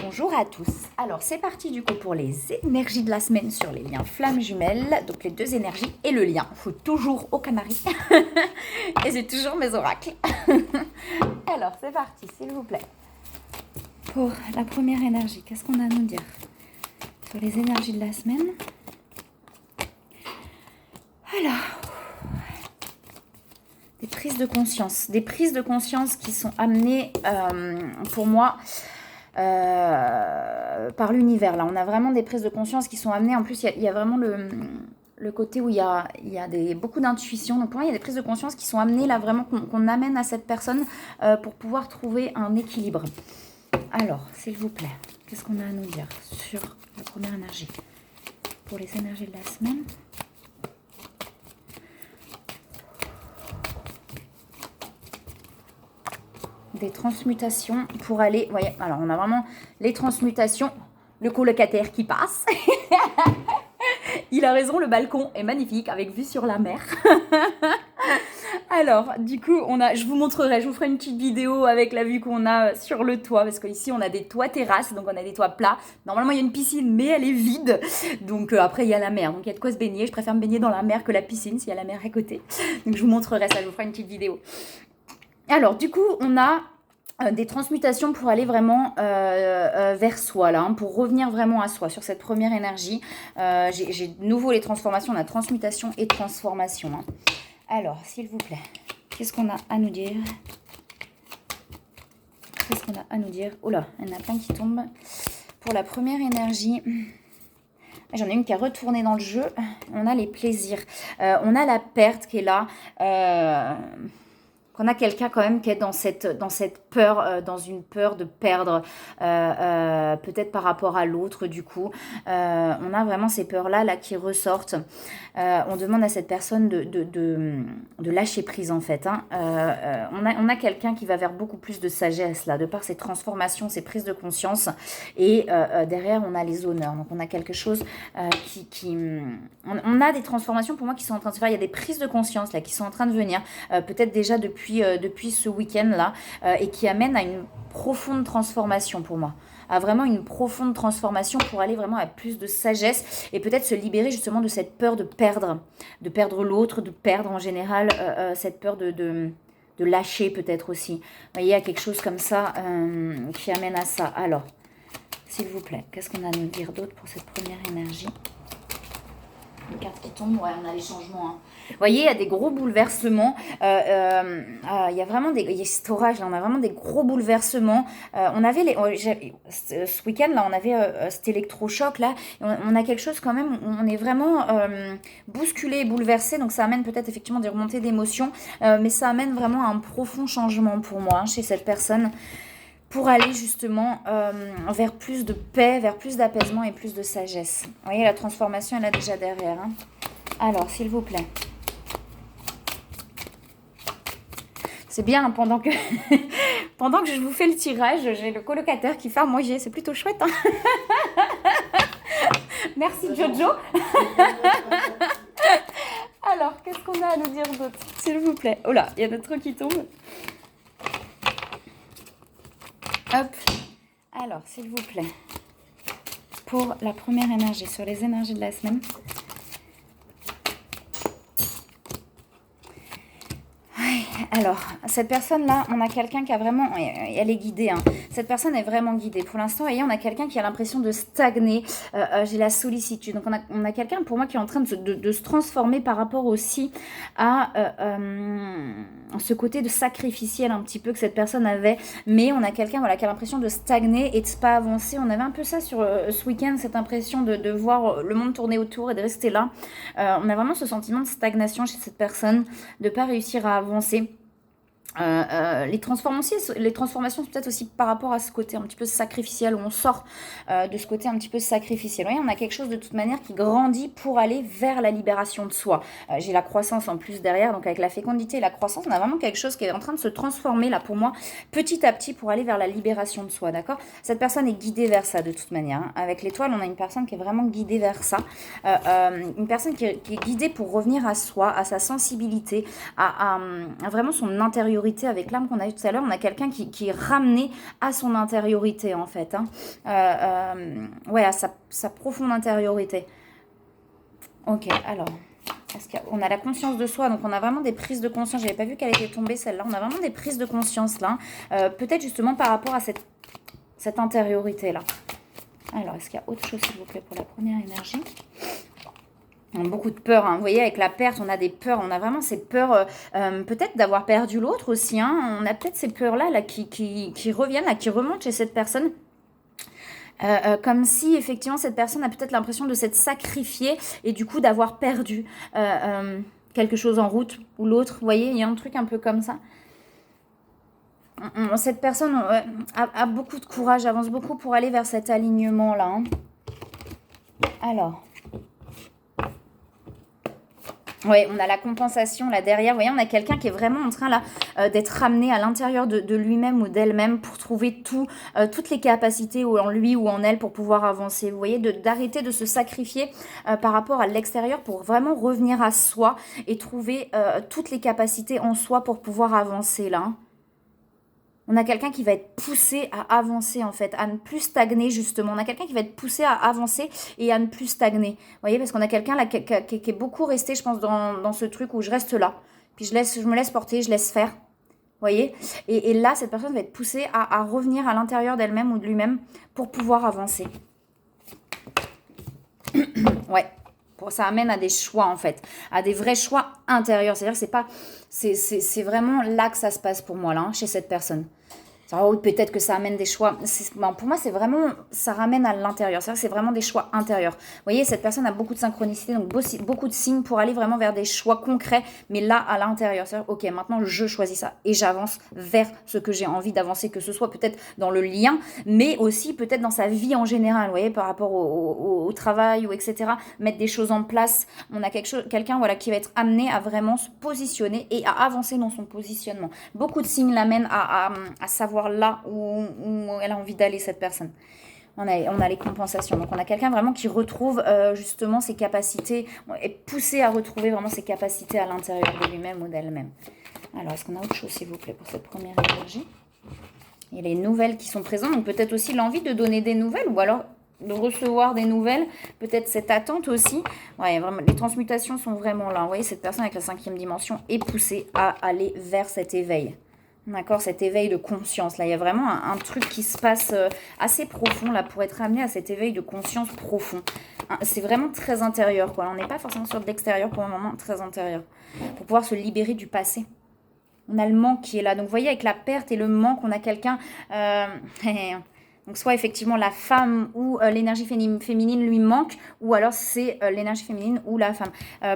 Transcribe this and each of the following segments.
Bonjour à tous. Alors c'est parti du coup pour les énergies de la semaine sur les liens flammes jumelles. Donc les deux énergies et le lien. Il faut toujours au Canari. Et c'est toujours mes oracles. Alors c'est parti s'il vous plaît. Pour la première énergie, qu'est-ce qu'on a à nous dire sur les énergies de la semaine? Alors, des prises de conscience qui sont amenées pour moi par l'univers. Là, on a vraiment des prises de conscience qui sont amenées. En plus, il y a vraiment le côté où il y a beaucoup d'intuition. Donc pour moi, il y a des prises de conscience qui sont amenées là vraiment qu'on amène à cette personne pour pouvoir trouver un équilibre. Alors, s'il vous plaît, qu'est-ce qu'on a à nous dire sur la première énergie pour les énergies de la semaine? Des transmutations pour aller... Vous voyez, alors on a vraiment les transmutations, le colocataire qui passe. Il a raison, le balcon est magnifique avec vue sur la mer. Alors, du coup, je vous montrerai, je vous ferai une petite vidéo avec la vue qu'on a sur le toit, parce qu'ici, on a des toits terrasses, donc on a des toits plats. Normalement, il y a une piscine, mais elle est vide. Donc, après, il y a la mer, donc il y a de quoi se baigner. Je préfère me baigner dans la mer que la piscine, s'il y a la mer à côté. Donc, je vous montrerai ça, je vous ferai une petite vidéo. Alors, du coup, on a des transmutations pour aller vraiment vers soi, là, hein, pour revenir vraiment à soi sur cette première énergie. J'ai de nouveau les transformations, on a transmutation et transformation. Hein. Alors, s'il vous plaît, qu'est-ce qu'on a à nous dire? Qu'est-ce qu'on a à nous dire? Oh là, il y en a plein qui tombent. Pour la première énergie... J'en ai une qui a retourné dans le jeu. On a les plaisirs. On a la perte qui est là. Qu'on a quelqu'un quand même qui est dans cette peur, dans une peur de perdre, peut-être par rapport à l'autre du coup. On a vraiment ces peurs-là là, qui ressortent. On demande à cette personne de lâcher prise en fait. Hein. On a quelqu'un qui va vers beaucoup plus de sagesse là, de par ses transformations, ses prises de conscience. Et derrière, on a les honneurs. Donc on a quelque chose on a des transformations pour moi qui sont en train de se faire. Il y a des prises de conscience là qui sont en train de venir, peut-être déjà depuis ce week-end-là, et qui amène à une profonde transformation pour moi, à vraiment une profonde transformation pour aller vraiment à plus de sagesse et peut-être se libérer justement de cette peur de perdre l'autre, de perdre en général, cette peur de lâcher peut-être aussi. Vous voyez, il y a quelque chose comme ça qui amène à ça. Alors, s'il vous plaît, qu'est-ce qu'on a à nous dire d'autre pour cette première énergie? Les cartes qui tombent, ouais, on a les changements. Hein. Vous voyez, il y a des gros bouleversements. Il y a vraiment il y a cet orage, là, on a vraiment des gros bouleversements. On avait ce week-end, là, on avait cet électrochoc, là. On a quelque chose quand même, on est vraiment bousculé et bouleversé. Donc ça amène peut-être effectivement des remontées d'émotions. Mais ça amène vraiment un profond changement pour moi, hein, chez cette personne. Pour aller justement vers plus de paix, vers plus d'apaisement et plus de sagesse. Vous voyez, la transformation, elle est déjà derrière. Hein. Alors, s'il vous plaît. C'est bien, hein, pendant que je vous fais le tirage, j'ai le colocataire qui fait à manger. C'est plutôt chouette. Hein. Merci, Jojo. Alors, qu'est-ce qu'on a à nous dire d'autre? S'il vous plaît. Oh là, il y a notre truc qui tombe. Hop, alors s'il vous plaît, pour la première énergie, sur les énergies de la semaine. Oui, alors, cette personne-là, on a quelqu'un qui a vraiment, elle est guidée, hein. Cette personne est vraiment guidée. Pour l'instant, voyez, on a quelqu'un qui a l'impression de stagner, j'ai la sollicitude. Donc on a quelqu'un pour moi qui est en train de se transformer par rapport aussi à ce côté de sacrificiel un petit peu que cette personne avait. Mais on a quelqu'un voilà, qui a l'impression de stagner et de ne pas avancer. On avait un peu ça sur ce week-end, cette impression de voir le monde tourner autour et de rester là. On a vraiment ce sentiment de stagnation chez cette personne, de ne pas réussir à avancer. Les transformations, c'est peut-être aussi par rapport à ce côté un petit peu sacrificiel, où on sort de ce côté un petit peu sacrificiel. Vous voyez, on a quelque chose de toute manière qui grandit pour aller vers la libération de soi. J'ai la croissance en plus derrière, donc avec la fécondité et la croissance, on a vraiment quelque chose qui est en train de se transformer là pour moi, petit à petit, pour aller vers la libération de soi, d'accord? Cette personne est guidée vers ça de toute manière. Hein. Avec l'étoile, on a une personne qui est vraiment guidée vers ça, une personne qui est guidée pour revenir à soi, à sa sensibilité, à vraiment son intérieur intériorité avec l'âme qu'on a eu tout à l'heure. On a quelqu'un qui est ramené à son intériorité, en fait. Hein. Ouais, à sa profonde intériorité. Ok, alors... Parce qu'on a la conscience de soi, donc on a vraiment des prises de conscience. Je n'avais pas vu qu'elle était tombée, celle-là. On a vraiment des prises de conscience, là. Peut-être justement par rapport à cette intériorité-là. Alors, est-ce qu'il y a autre chose, s'il vous plaît, pour la première énergie? Beaucoup de peur, hein. Vous voyez, avec la perte, on a des peurs. On a vraiment ces peurs, peut-être d'avoir perdu l'autre aussi. Hein. On a peut-être ces peurs-là là, qui reviennent, là, qui remontent chez cette personne. Comme si effectivement cette personne a peut-être l'impression de s'être sacrifiée et du coup d'avoir perdu quelque chose en route ou l'autre. Vous voyez, il y a un truc un peu comme ça. Cette personne a beaucoup de courage, avance beaucoup pour aller vers cet alignement-là. Hein. Alors... Oui, on a la compensation là derrière. Vous voyez, on a quelqu'un qui est vraiment en train là d'être ramené à l'intérieur de lui-même ou d'elle-même pour trouver toutes les capacités en lui ou en elle pour pouvoir avancer. Vous voyez, d'arrêter de se sacrifier par rapport à l'extérieur pour vraiment revenir à soi et trouver toutes les capacités en soi pour pouvoir avancer là. Hein. On a quelqu'un qui va être poussé à avancer, en fait, à ne plus stagner, justement. On a quelqu'un qui va être poussé à avancer et à ne plus stagner. Vous voyez, parce qu'on a quelqu'un là qui est beaucoup resté, je pense, dans ce truc où je reste là. Puis je me laisse porter, je laisse faire. Vous voyez, et là, cette personne va être poussée à revenir à l'intérieur d'elle-même ou de lui-même pour pouvoir avancer. Ouais. Ça amène à des choix, en fait, à des vrais choix intérieurs. C'est-à-dire que c'est vraiment là que ça se passe pour moi, là, hein, chez cette personne. Oh, peut-être que ça amène des choix. Pour moi, c'est vraiment, ça ramène à l'intérieur. C'est-à-dire que c'est vraiment des choix intérieurs. Vous voyez, cette personne a beaucoup de synchronicité, donc beaucoup de signes pour aller vraiment vers des choix concrets, mais là, à l'intérieur. C'est-à-dire, ok, maintenant, je choisis ça et j'avance vers ce que j'ai envie d'avancer, que ce soit peut-être dans le lien, mais aussi peut-être dans sa vie en général, vous voyez, par rapport au travail ou etc. Mettre des choses en place. On a quelqu'un voilà, qui va être amené à vraiment se positionner et à avancer dans son positionnement. Beaucoup de signes l'amènent à savoir là où elle a envie d'aller, cette personne. On a les compensations. Donc, on a quelqu'un vraiment qui retrouve justement ses capacités, est poussé à retrouver vraiment ses capacités à l'intérieur de lui-même ou d'elle-même. Alors, est-ce qu'on a autre chose, s'il vous plaît, pour cette première énergie? Il y a les nouvelles qui sont présentes. Donc, peut-être aussi l'envie de donner des nouvelles ou alors de recevoir des nouvelles. Peut-être cette attente aussi. Ouais, vraiment, les transmutations sont vraiment là. Vous voyez, cette personne avec la 5e dimension est poussée à aller vers cet éveil. D'accord, cet éveil de conscience. Là, il y a vraiment un truc qui se passe assez profond là pour être amené à cet éveil de conscience profond. C'est vraiment très intérieur, quoi. On n'est pas forcément sur de l'extérieur pour le moment, très intérieur. Pour pouvoir se libérer du passé. On a le manque qui est là. Donc, vous voyez, avec la perte et le manque, on a quelqu'un... donc, soit effectivement la femme ou l'énergie féminine lui manque, ou alors c'est l'énergie féminine ou la femme.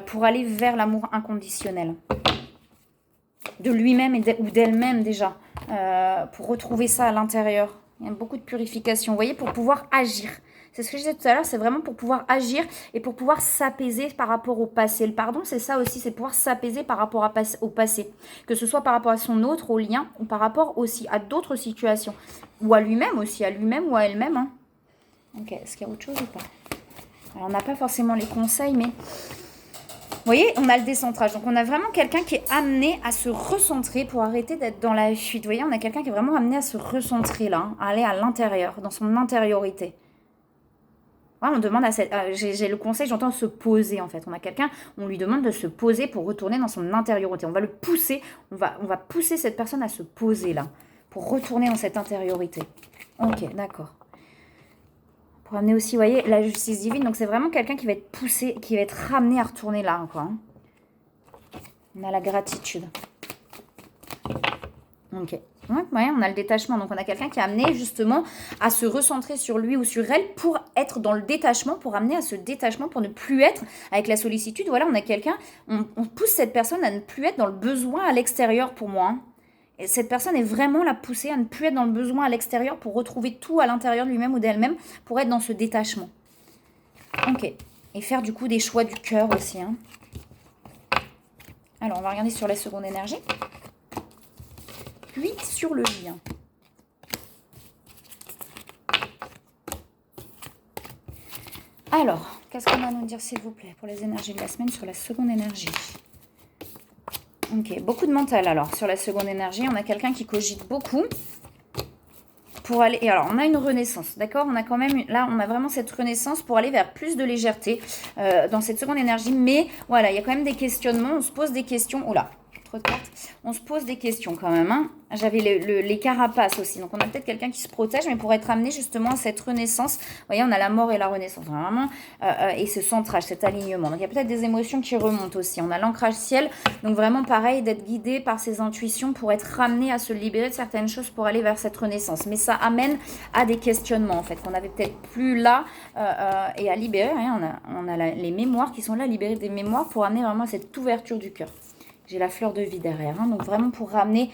Pour aller vers l'amour inconditionnel. De lui-même ou d'elle-même déjà, pour retrouver ça à l'intérieur. Il y a beaucoup de purification, vous voyez, pour pouvoir agir. C'est ce que je disais tout à l'heure, c'est vraiment pour pouvoir agir et pour pouvoir s'apaiser par rapport au passé. Le pardon, c'est ça aussi, c'est pouvoir s'apaiser par rapport au passé. Que ce soit par rapport à son autre, au lien, ou par rapport aussi à d'autres situations. Ou à lui-même aussi, à lui-même ou à elle-même. Hein. Ok, est-ce qu'il y a autre chose ou pas? Alors, on n'a pas forcément les conseils, mais... Vous voyez, on a le décentrage. Donc, on a vraiment quelqu'un qui est amené à se recentrer pour arrêter d'être dans la fuite. Vous voyez, on a quelqu'un qui est vraiment amené à se recentrer là, à aller à l'intérieur, dans son intériorité. Ouais, on demande j'ai le conseil, j'entends se poser en fait. On a quelqu'un, on lui demande de se poser pour retourner dans son intériorité. On va le pousser, on va pousser cette personne à se poser là, pour retourner dans cette intériorité. Ok, d'accord. Pour amener aussi, vous voyez, la justice divine. Donc, c'est vraiment quelqu'un qui va être poussé, qui va être ramené à retourner là, quoi. Hein. On a la gratitude. Ok. Ouais, on a le détachement. Donc, on a quelqu'un qui est amené, justement, à se recentrer sur lui ou sur elle pour être dans le détachement, pour amener à ce détachement, pour ne plus être avec la sollicitude. Voilà, on a quelqu'un, on pousse cette personne à ne plus être dans le besoin à l'extérieur, pour moi. Hein. Et cette personne est vraiment la poussée à ne plus être dans le besoin à l'extérieur pour retrouver tout à l'intérieur de lui-même ou d'elle-même pour être dans ce détachement. Ok. Et faire du coup des choix du cœur aussi. Hein. Alors, on va regarder sur la seconde énergie. Puis sur le lien. Alors, qu'est-ce qu'on va nous dire s'il vous plaît pour les énergies de la semaine sur la seconde énergie? Ok, beaucoup de mental alors sur la seconde énergie. On a quelqu'un qui cogite beaucoup pour aller... Et alors, on a une renaissance, d'accord? On a quand même... Là, on a vraiment cette renaissance pour aller vers plus de légèreté dans cette seconde énergie. Mais voilà, il y a quand même des questionnements. On se pose des questions. Oh là, trop de cartes. On se pose des questions quand même. Hein. J'avais les carapaces aussi. Donc, on a peut-être quelqu'un qui se protège, mais pour être amené justement à cette renaissance. Vous voyez, on a la mort et la renaissance. Vraiment, et ce centrage, cet alignement. Donc, il y a peut-être des émotions qui remontent aussi. On a l'ancrage ciel. Donc, vraiment, pareil, d'être guidé par ses intuitions pour être ramené à se libérer de certaines choses pour aller vers cette renaissance. Mais ça amène à des questionnements, en fait, qu'on n'avait peut-être plus là et à libérer. Hein. On a les mémoires qui sont là, libérer des mémoires pour amener vraiment à cette ouverture du cœur. J'ai la fleur de vie derrière. Hein, donc vraiment pour ramener,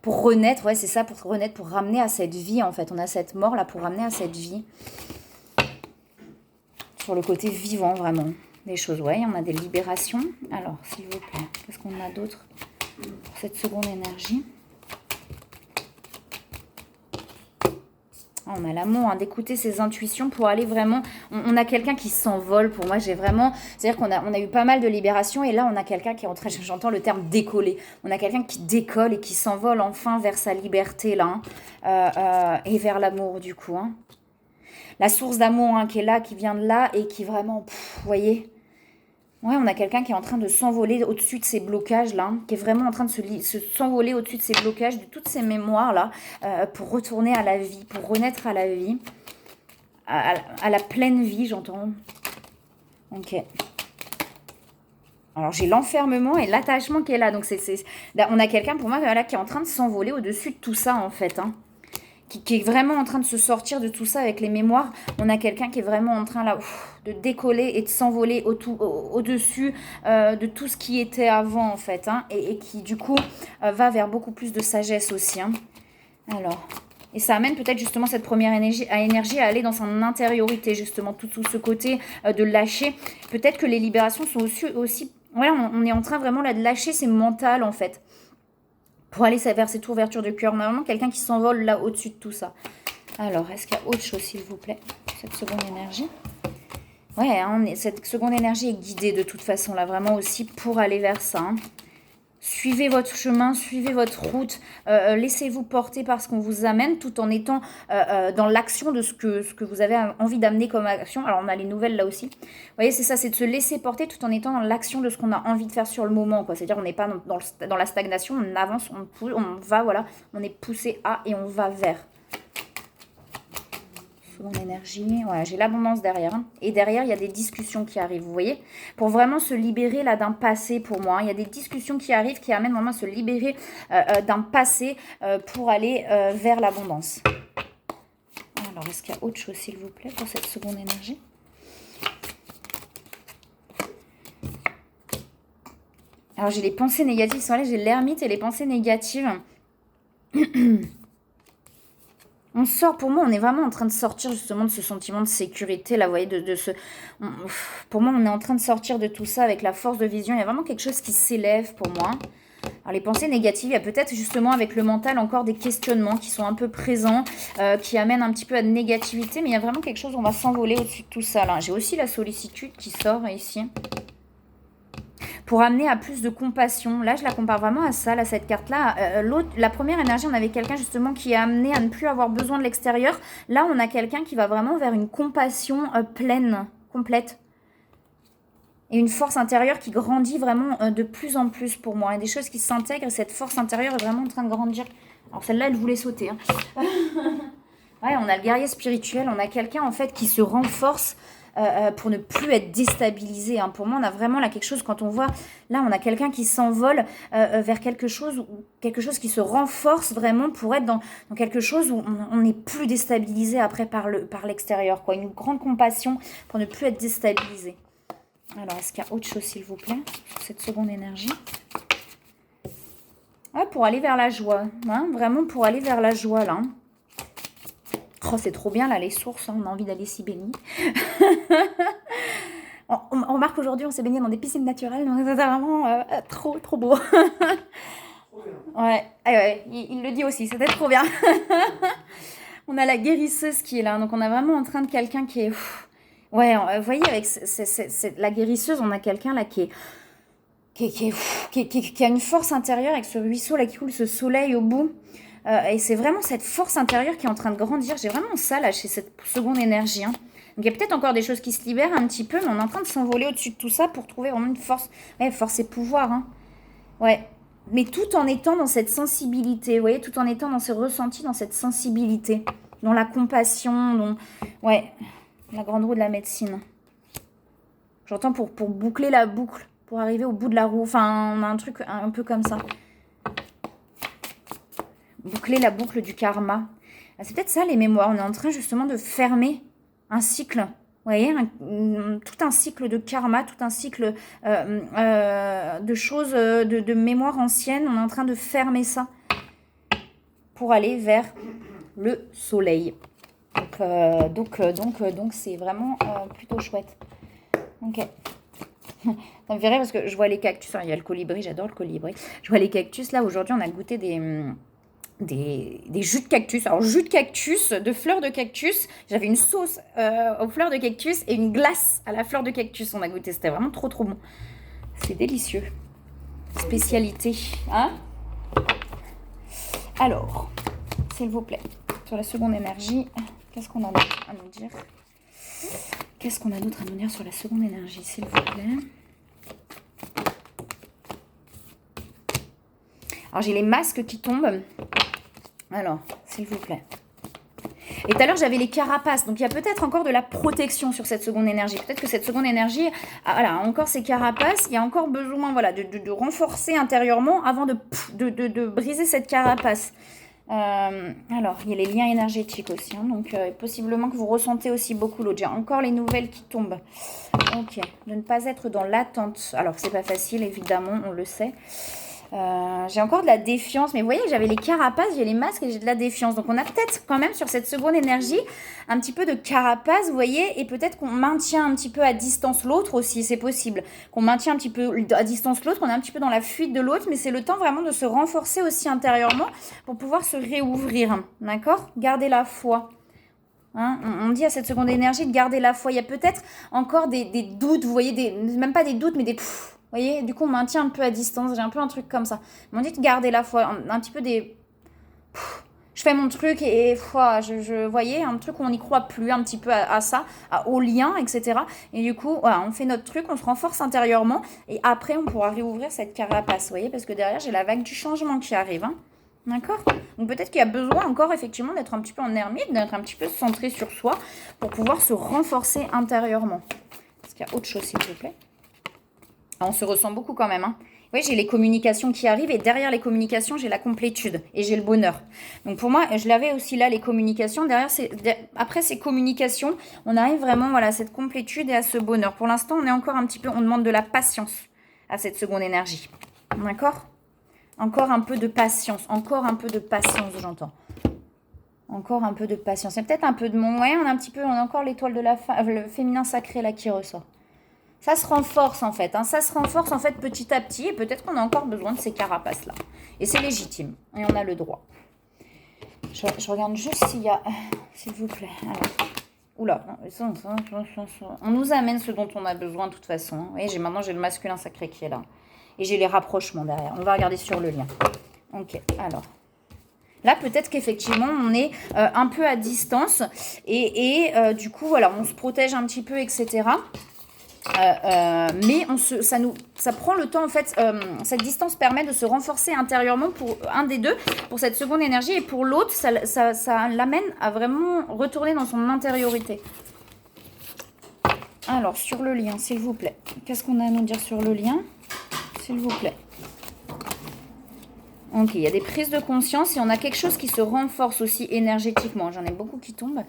pour renaître, ouais c'est ça, pour renaître, pour ramener à cette vie en fait. On a cette mort là pour ramener à cette vie. Sur le côté vivant vraiment. Des choses, ouais, on a des libérations. Alors, s'il vous plaît, qu'est-ce qu'on a d'autre pour cette seconde énergie? On a l'amour hein, d'écouter ses intuitions pour aller vraiment... On a quelqu'un qui s'envole. Pour moi, j'ai vraiment... C'est-à-dire qu'on a eu pas mal de libération et là, on a quelqu'un qui est en train... J'entends le terme décoller. On a quelqu'un qui décolle et qui s'envole enfin vers sa liberté, là. Et vers l'amour, du coup. Hein. La source d'amour hein, qui est là, qui vient de là et qui vraiment... vous voyez ? Ouais, on a quelqu'un qui est en train de s'envoler au-dessus de ces blocages-là, qui est vraiment en train de s'envoler au-dessus de ces blocages, de toutes ces mémoires-là, pour retourner à la vie, pour renaître à la vie, à la pleine vie, j'entends. Ok. Alors, j'ai l'enfermement et l'attachement qui est là. Donc, on a quelqu'un, pour moi, voilà, qui est en train de s'envoler au-dessus de tout ça, en fait, hein. Qui est vraiment en train de se sortir de tout ça avec les mémoires. On a quelqu'un qui est vraiment en train là de décoller et de s'envoler au-dessus de tout ce qui était avant en fait. Hein, et qui du coup va vers beaucoup plus de sagesse aussi. Hein. Alors, et ça amène peut-être justement cette première énergie à aller dans son intériorité justement. Tout ce côté de lâcher. Peut-être que les libérations sont aussi voilà, on est en train vraiment là de lâcher ses mentales en fait. Pour aller vers cette ouverture de cœur. On a vraiment quelqu'un qui s'envole là au-dessus de tout ça. Alors, est-ce qu'il y a autre chose, s'il vous plaît? Cette seconde énergie. Ouais, hein, cette seconde énergie est guidée de toute façon, là, vraiment aussi pour aller vers ça. Hein. Suivez votre chemin, suivez votre route, laissez-vous porter par ce qu'on vous amène tout en étant dans l'action de ce que vous avez envie d'amener comme action. Alors on a les nouvelles là aussi. Vous voyez, c'est ça, c'est de se laisser porter tout en étant dans l'action de ce qu'on a envie de faire sur le moment. Quoi. C'est-à-dire on n'est pas dans la stagnation, on avance, on va, voilà, on est poussé à et on va vers. Seconde énergie, voilà, j'ai l'abondance derrière. Hein. Et derrière, il y a des discussions qui arrivent, vous voyez. Pour vraiment se libérer là d'un passé pour moi. Il y a des discussions qui arrivent qui amènent vraiment à se libérer d'un passé pour aller vers l'abondance. Alors, est-ce qu'il y a autre chose, s'il vous plaît, pour cette seconde énergie? Alors, j'ai les pensées négatives, sont là, j'ai l'ermite et les pensées négatives. On sort, pour moi, on est vraiment en train de sortir justement de ce sentiment de sécurité, là, vous voyez, pour moi, on est en train de sortir de tout ça avec la force de vision. Il y a vraiment quelque chose qui s'élève pour moi. Alors, les pensées négatives, il y a peut-être justement avec le mental encore des questionnements qui sont un peu présents, qui amènent un petit peu à de négativité, mais il y a vraiment quelque chose, on va s'envoler au-dessus de tout ça, là. J'ai aussi la sollicitude qui sort ici. Pour amener à plus de compassion. Là, je la compare vraiment à ça, là, cette carte-là. La première énergie, on avait quelqu'un justement qui est amené à ne plus avoir besoin de l'extérieur. Là, on a quelqu'un qui va vraiment vers une compassion pleine, complète. Et une force intérieure qui grandit vraiment de plus en plus pour moi. Et des choses qui s'intègrent, et cette force intérieure est vraiment en train de grandir. Alors celle-là, elle voulait sauter. Hein. Ouais, on a le guerrier spirituel, on a quelqu'un en fait qui se renforce pour ne plus être déstabilisé. Hein. Pour moi, on a vraiment là quelque chose, quand on voit, là, on a quelqu'un qui s'envole vers quelque chose qui se renforce vraiment pour être dans quelque chose où on n'est plus déstabilisé après par l'extérieur. Quoi. Une grande compassion pour ne plus être déstabilisé. Alors, est-ce qu'il y a autre chose, s'il vous plaît, sur cette seconde énergie? Ouais, pour aller vers la joie. Hein, vraiment pour aller vers la joie, là. Oh, c'est trop bien, là, les sources. Hein, on a envie d'aller s'y baigner. on remarque aujourd'hui, on s'est baigné dans des piscines naturelles. Donc c'est vraiment trop, trop beau. Ouais, il le dit aussi. C'était trop bien. On a la guérisseuse qui est là. Donc, on a vraiment en train de quelqu'un qui est... Ouais, vous voyez, avec la guérisseuse, on a quelqu'un là qui est qui a une force intérieure avec ce ruisseau là qui coule, ce soleil au bout. Et c'est vraiment cette force intérieure qui est en train de grandir. J'ai vraiment ça là chez cette seconde énergie. Hein. Donc il y a peut-être encore des choses qui se libèrent un petit peu, mais on est en train de s'envoler au-dessus de tout ça pour trouver vraiment une force. Ouais, force et pouvoir. Hein. Ouais. Mais tout en étant dans cette sensibilité, vous voyez, tout en étant dans ce ressenti, dans cette sensibilité, dans la compassion, dans... Ouais, la grande roue de la médecine. J'entends pour boucler la boucle, pour arriver au bout de la roue. Enfin, on a un truc un peu comme ça. Boucler la boucle du karma. C'est peut-être ça les mémoires. On est en train justement de fermer un cycle. Vous voyez, tout un cycle de karma, tout un cycle de choses, de mémoires anciennes. On est en train de fermer ça pour aller vers le soleil. Donc c'est vraiment plutôt chouette. Ok. Ça me fait rire parce que je vois les cactus. Il y a le colibri, j'adore le colibri. Je vois les cactus. Là, aujourd'hui, on a goûté des jus de cactus. Alors, jus de cactus, de fleurs de cactus. J'avais une sauce aux fleurs de cactus et une glace à la fleur de cactus. On a goûté. C'était vraiment trop, trop bon. C'est délicieux. Spécialité. Hein? Alors, s'il vous plaît, sur la seconde énergie, qu'est-ce qu'on a d'autre à nous dire? Qu'est-ce qu'on a d'autre à nous dire sur la seconde énergie, s'il vous plaît? Alors, j'ai les masques qui tombent. Alors, s'il vous plaît. Et tout à l'heure, j'avais les carapaces. Donc, il y a peut-être encore de la protection sur cette seconde énergie. Peut-être que cette seconde énergie a encore ces carapaces. Il y a encore besoin de renforcer intérieurement avant de briser cette carapace. Alors, il y a les liens énergétiques aussi. Hein, donc, possiblement que vous ressentez aussi beaucoup l'autre. J'ai encore les nouvelles qui tombent. Ok. De ne pas être dans l'attente. Alors, c'est pas facile, évidemment, on le sait. J'ai encore de la défiance, mais vous voyez, j'avais les carapaces, j'ai les masques et j'ai de la défiance. Donc on a peut-être quand même sur cette seconde énergie un petit peu de carapace, vous voyez, et peut-être qu'on maintient un petit peu à distance l'autre aussi, c'est possible. Qu'on maintient un petit peu à distance l'autre, on est un petit peu dans la fuite de l'autre, mais c'est le temps vraiment de se renforcer aussi intérieurement pour pouvoir se réouvrir, d'accord? Gardez la foi. Hein, on dit à cette seconde énergie de garder la foi. Il y a peut-être encore des doutes, vous voyez, même pas des doutes, mais des... Vous voyez, du coup, on maintient un peu à distance. J'ai un peu un truc comme ça. On dit de garder la foi. Un petit peu des... Je fais mon truc et je voyais un truc où on n'y croit plus un petit peu à ça, au lien, etc. Et du coup, voilà, on fait notre truc, on se renforce intérieurement. Et après, on pourra réouvrir cette carapace, vous voyez, parce que derrière, j'ai la vague du changement qui arrive. Hein. D'accord? Donc peut-être qu'il y a besoin encore, effectivement, d'être un petit peu en ermite, d'être un petit peu centré sur soi pour pouvoir se renforcer intérieurement. Est-ce qu'il y a autre chose, s'il vous plaît? On se ressent beaucoup quand même. Hein. Oui, j'ai les communications qui arrivent et derrière les communications, j'ai la complétude et j'ai le bonheur. Donc pour moi, je l'avais aussi là, les communications. Après ces communications, on arrive vraiment à cette complétude et à ce bonheur. Pour l'instant, on est encore un petit peu, on demande de la patience à cette seconde énergie. D'accord? Encore un peu de patience. Encore un peu de patience, j'entends. Encore un peu de patience. Il y a peut-être un peu de mon... Ouais, on a encore l'étoile de le féminin sacré là qui ressort. Ça se renforce en fait, hein. Ça se renforce en fait petit à petit et peut-être qu'on a encore besoin de ces carapaces-là. Et c'est légitime et on a le droit. Je regarde juste s'il y a... S'il vous plaît. Alors. Oula. On nous amène ce dont on a besoin de toute façon. Vous voyez, maintenant j'ai le masculin sacré qui est là. Et j'ai les rapprochements derrière. On va regarder sur le lien. Ok, alors... Là, peut-être qu'effectivement, on est un peu à distance et du coup, voilà, on se protège un petit peu, etc. Mais ça prend le temps en fait, cette distance permet de se renforcer intérieurement pour un des deux, pour cette seconde énergie, et pour l'autre ça l'amène à vraiment retourner dans son intériorité. Alors sur le lien, s'il vous plaît, qu'est-ce qu'on a à nous dire sur le lien, s'il vous plaît? Ok, il y a des prises de conscience et on a quelque chose qui se renforce aussi énergétiquement. J'en ai beaucoup qui tombent.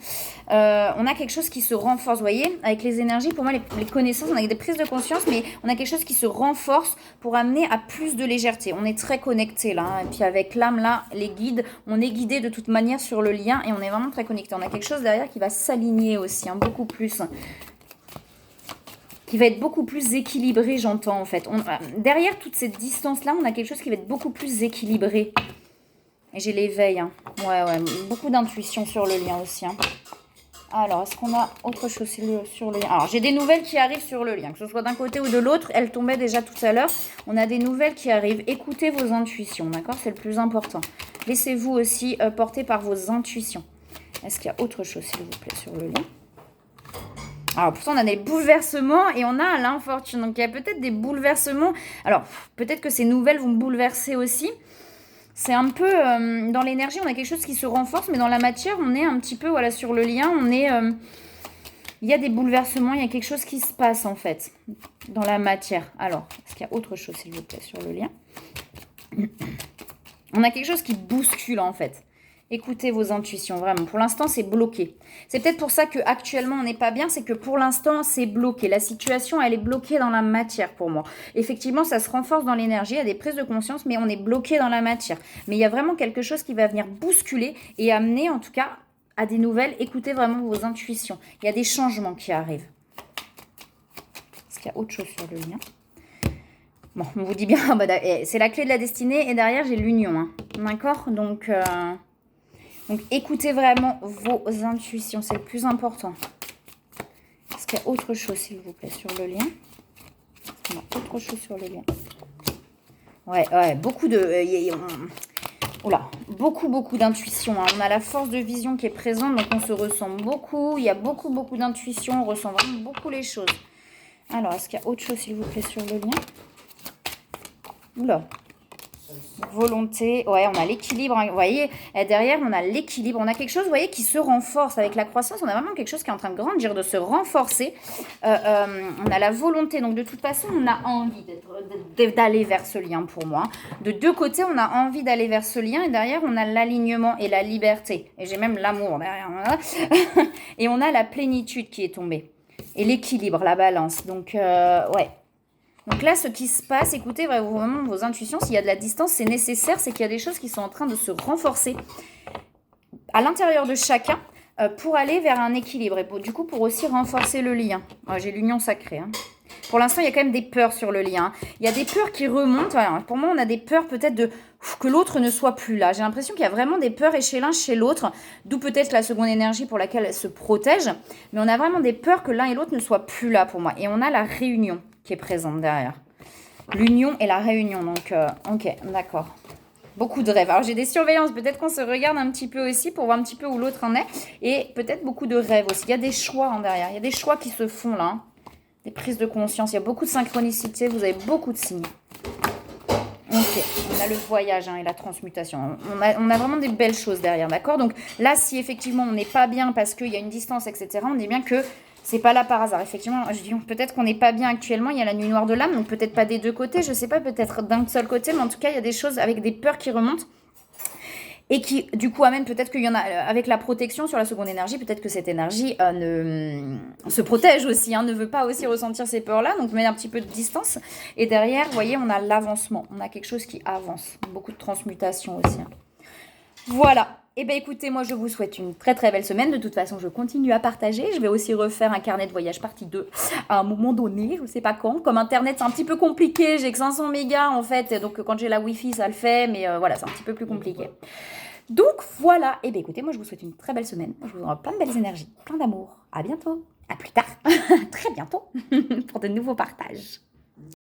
On a quelque chose qui se renforce, vous voyez, avec les énergies. Pour moi, les connaissances, on a des prises de conscience, mais on a quelque chose qui se renforce pour amener à plus de légèreté. On est très connecté là. Hein, et puis avec l'âme là, les guides, on est guidé de toute manière sur le lien et on est vraiment très connecté. On a quelque chose derrière qui va s'aligner aussi, hein, beaucoup plus. Qui va être beaucoup plus équilibré, j'entends en fait. Derrière toute cette distance-là, on a quelque chose qui va être beaucoup plus équilibré. Et j'ai l'éveil. Hein. Ouais, beaucoup d'intuition sur le lien aussi. Hein. Alors, est-ce qu'on a autre chose sur le lien? Alors, j'ai des nouvelles qui arrivent sur le lien, que ce soit d'un côté ou de l'autre. Elles tombaient déjà tout à l'heure. On a des nouvelles qui arrivent. Écoutez vos intuitions, d'accord? C'est le plus important. Laissez-vous aussi porter par vos intuitions. Est-ce qu'il y a autre chose, s'il vous plaît, sur le lien? Alors, pourtant, on a des bouleversements et on a l'infortune. Donc, il y a peut-être des bouleversements. Alors, peut-être que ces nouvelles vont bouleverser aussi. C'est un peu, dans l'énergie, on a quelque chose qui se renforce, mais dans la matière, on est un petit peu, voilà, sur le lien, on est, il y a des bouleversements, il y a quelque chose qui se passe, en fait, dans la matière. Alors, est-ce qu'il y a autre chose, s'il vous plaît, sur le lien? On a quelque chose qui bouscule, en fait. Écoutez vos intuitions, vraiment. Pour l'instant, c'est bloqué. C'est peut-être pour ça qu'actuellement, on n'est pas bien. C'est que pour l'instant, c'est bloqué. La situation, elle est bloquée dans la matière pour moi. Effectivement, ça se renforce dans l'énergie. Il y a des prises de conscience, mais on est bloqué dans la matière. Mais il y a vraiment quelque chose qui va venir bousculer et amener, en tout cas, à des nouvelles. Écoutez vraiment vos intuitions. Il y a des changements qui arrivent. Est-ce qu'il y a autre chose sur le lien? Bon, on vous dit bien, c'est la clé de la destinée. Et derrière, j'ai l'union. Hein. D'accord? Donc, écoutez vraiment vos intuitions, c'est le plus important. Est-ce qu'il y a autre chose, s'il vous plaît, sur le lien? Non, autre chose sur le lien. Ouais, beaucoup de... beaucoup d'intuition. Hein. On a la force de vision qui est présente, donc on se ressent beaucoup. Il y a beaucoup d'intuition, on ressent vraiment beaucoup les choses. Alors, est-ce qu'il y a autre chose, s'il vous plaît, sur le lien? Oula. Volonté, ouais, on a l'équilibre, hein, vous voyez, et derrière on a l'équilibre, on a quelque chose, vous voyez, qui se renforce avec la croissance, on a vraiment quelque chose qui est en train de grandir, de se renforcer, on a la volonté, donc de toute façon on a envie d'aller vers ce lien pour moi, de deux côtés on a envie d'aller vers ce lien, et derrière on a l'alignement et la liberté, et j'ai même l'amour derrière, et on a la plénitude qui est tombée, et l'équilibre, la balance, donc ouais. Donc là, ce qui se passe, écoutez vraiment vos intuitions. S'il y a de la distance, c'est nécessaire. C'est qu'il y a des choses qui sont en train de se renforcer à l'intérieur de chacun pour aller vers un équilibre. Et du coup, pour aussi renforcer le lien. J'ai l'union sacrée. Hein. Pour l'instant, il y a quand même des peurs sur le lien. Il y a des peurs qui remontent. Voilà, pour moi, on a des peurs peut-être que l'autre ne soit plus là. J'ai l'impression qu'il y a vraiment des peurs et chez l'un, chez l'autre. D'où peut-être la seconde énergie pour laquelle elle se protège. Mais on a vraiment des peurs que l'un et l'autre ne soient plus là pour moi. Et on a la réunion qui est présente derrière. L'union et la réunion. Donc, ok, d'accord. Beaucoup de rêves. Alors, j'ai des surveillances. Peut-être qu'on se regarde un petit peu aussi pour voir un petit peu où l'autre en est. Et peut-être beaucoup de rêves aussi. Il y a des choix en derrière. Il y a des choix qui se font là. Hein. Des prises de conscience. Il y a beaucoup de synchronicité. Vous avez beaucoup de signes. Ok, on a le voyage hein, et la transmutation. On a vraiment des belles choses derrière, d'accord? Donc là, si effectivement on n'est pas bien parce qu'il y a une distance, etc., on dit bien que c'est pas là par hasard. Effectivement, je dis peut-être qu'on n'est pas bien actuellement. Il y a la nuit noire de l'âme, donc peut-être pas des deux côtés. Je sais pas, peut-être d'un seul côté, mais en tout cas, il y a des choses avec des peurs qui remontent. Et qui, du coup, amène peut-être qu'il y en a, avec la protection sur la seconde énergie, peut-être que cette énergie se protège aussi, hein, ne veut pas aussi ressentir ces peurs-là, donc met un petit peu de distance. Et derrière, vous voyez, on a l'avancement, on a quelque chose qui avance, beaucoup de transmutation aussi. Hein. Voilà. Eh bien, écoutez, moi, je vous souhaite une très, très belle semaine. De toute façon, je continue à partager. Je vais aussi refaire un carnet de voyage partie 2 à un moment donné. Je ne sais pas quand. Comme Internet, c'est un petit peu compliqué. J'ai que 500 mégas, en fait. Donc, quand j'ai la Wi-Fi, ça le fait. Mais voilà, c'est un petit peu plus compliqué. Donc, voilà. Eh bien, écoutez, moi, je vous souhaite une très belle semaine. Je vous envoie plein de belles énergies, plein d'amour. À bientôt. À plus tard. Très bientôt pour de nouveaux partages.